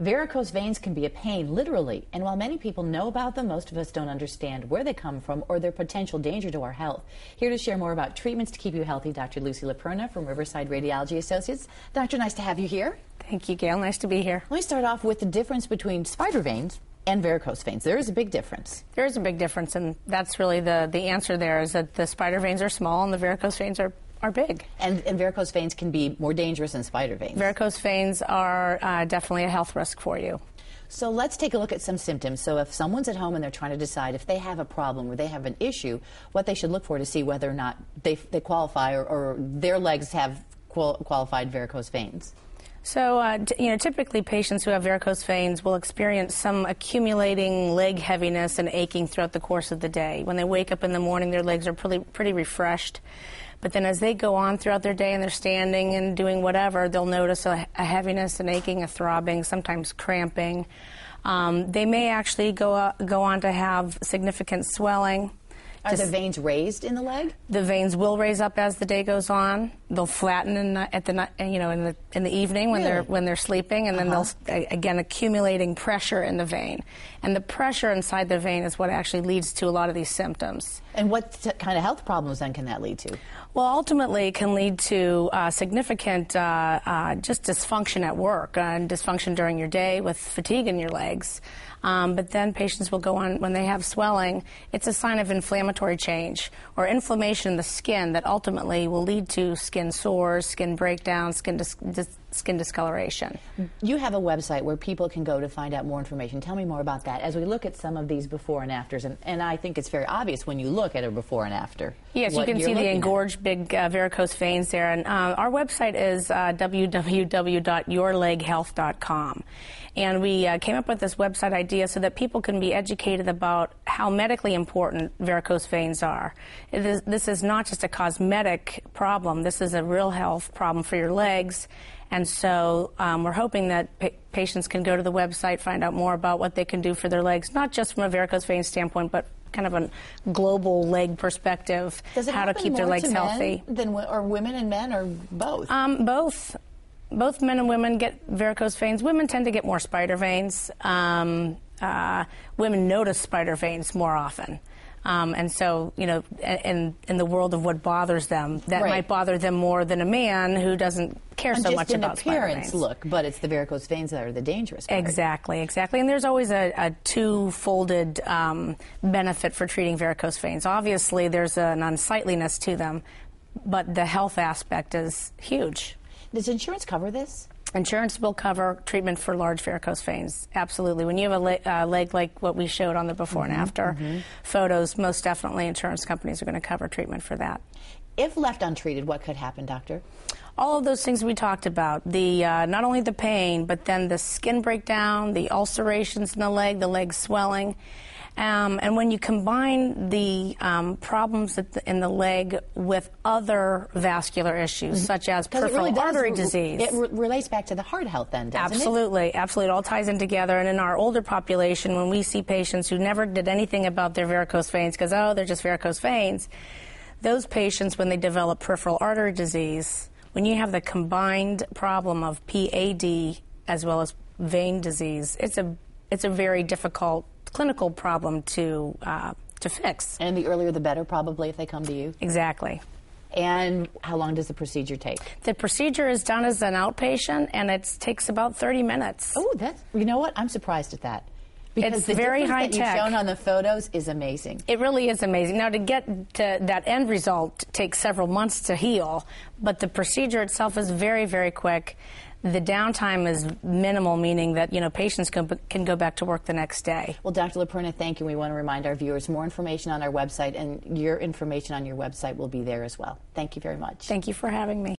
Varicose veins can be a pain, literally, and while many people know about them, most of us don't understand where they come from or their potential danger to our health. Here to share more about treatments to keep you healthy, Dr. Lucy LaPerna from Riverside Radiology Associates. Doctor, nice to have you here. Thank you, Gail. Nice to be here. Let me start off with the difference between spider veins and varicose veins. There is a big difference. There is a big difference, and that's really the answer there, is that the spider veins are small and the varicose veins are big. And varicose veins can be more dangerous than spider veins. Varicose veins are definitely a health risk for you. So let's take a look at some symptoms. So if someone's at home and they're trying to decide if they have a problem or they have an issue, what they should look for to see whether or not they qualify or their legs have qualified varicose veins. So, typically patients who have varicose veins will experience some accumulating leg heaviness and aching throughout the course of the day. When they wake up in the morning, their legs are pretty refreshed. But then as they go on throughout their day and they're standing and doing whatever, they'll notice a heaviness, an aching, a throbbing, sometimes cramping. They may actually go on to have significant swelling. Are the veins raised in the leg? The veins will raise up as the day goes on. They'll flatten in the evening when they're sleeping, and then they'll again accumulating pressure in the vein. And the pressure inside the vein is what actually leads to a lot of these symptoms. And what kind of health problems then can that lead to? Well, ultimately, it can lead to significant just dysfunction at work and dysfunction during your day with fatigue in your legs. But then patients will go on, when they have swelling, it's a sign of inflammatory change or inflammation in the skin that ultimately will lead to skin sores, skin breakdown, skin discoloration. You have a website where people can go to find out more information. Tell me more about that as we look at some of these before and afters. And I think it's very obvious when you look at a before and after. Yes, you can see the engorged big varicose veins there. And our website is www.yourleghealth.com. And we came up with this website idea so that people can be educated about how medically important varicose veins are. This is not just a cosmetic problem. This is a real health problem for your legs. And so we're hoping that patients can go to the website, find out more about what they can do for their legs, not just from a varicose vein standpoint, but kind of a global leg perspective, how to keep their legs healthy. Or women and men, or both? Both men and women get varicose veins. Women tend to get more spider veins. Women notice spider veins more often. And so, in the world of what bothers them, that might bother them more than a man who doesn't care so much about spider veins. Just an appearance look, but it's the varicose veins that are the dangerous part. Exactly. And there's always a two-folded benefit for treating varicose veins. Obviously, there's an unsightliness to them, but the health aspect is huge. Does insurance cover this? Insurance will cover treatment for large varicose veins, absolutely. When you have a leg like what we showed on the before and after photos, most definitely insurance companies are going to cover treatment for that. If left untreated, what could happen, doctor? All of those things we talked about, not only the pain, but then the skin breakdown, the ulcerations in the leg swelling. And when you combine the problems in the leg with other vascular issues, such as peripheral artery disease. It relates back to the heart health then, doesn't it? Absolutely. It all ties in together. And in our older population, when we see patients who never did anything about their varicose veins because, they're just varicose veins, those patients, when they develop peripheral artery disease, when you have the combined problem of PAD as well as vein disease, it's a very difficult clinical problem to fix. And the earlier the better, probably, if they come to you? Exactly. And how long does the procedure take? The procedure is done as an outpatient, and it takes about 30 minutes. Oh, you know what? I'm surprised at that. Because it's the very high that tech. You've shown on the photos is amazing. It really is amazing. Now, to get to that end result takes several months to heal, but the procedure itself is very, very quick. The downtime is minimal, meaning that patients can go back to work the next day. Well, Dr. LaPerna, thank you. We want to remind our viewers more information on our website, and your information on your website will be there as well. Thank you very much. Thank you for having me.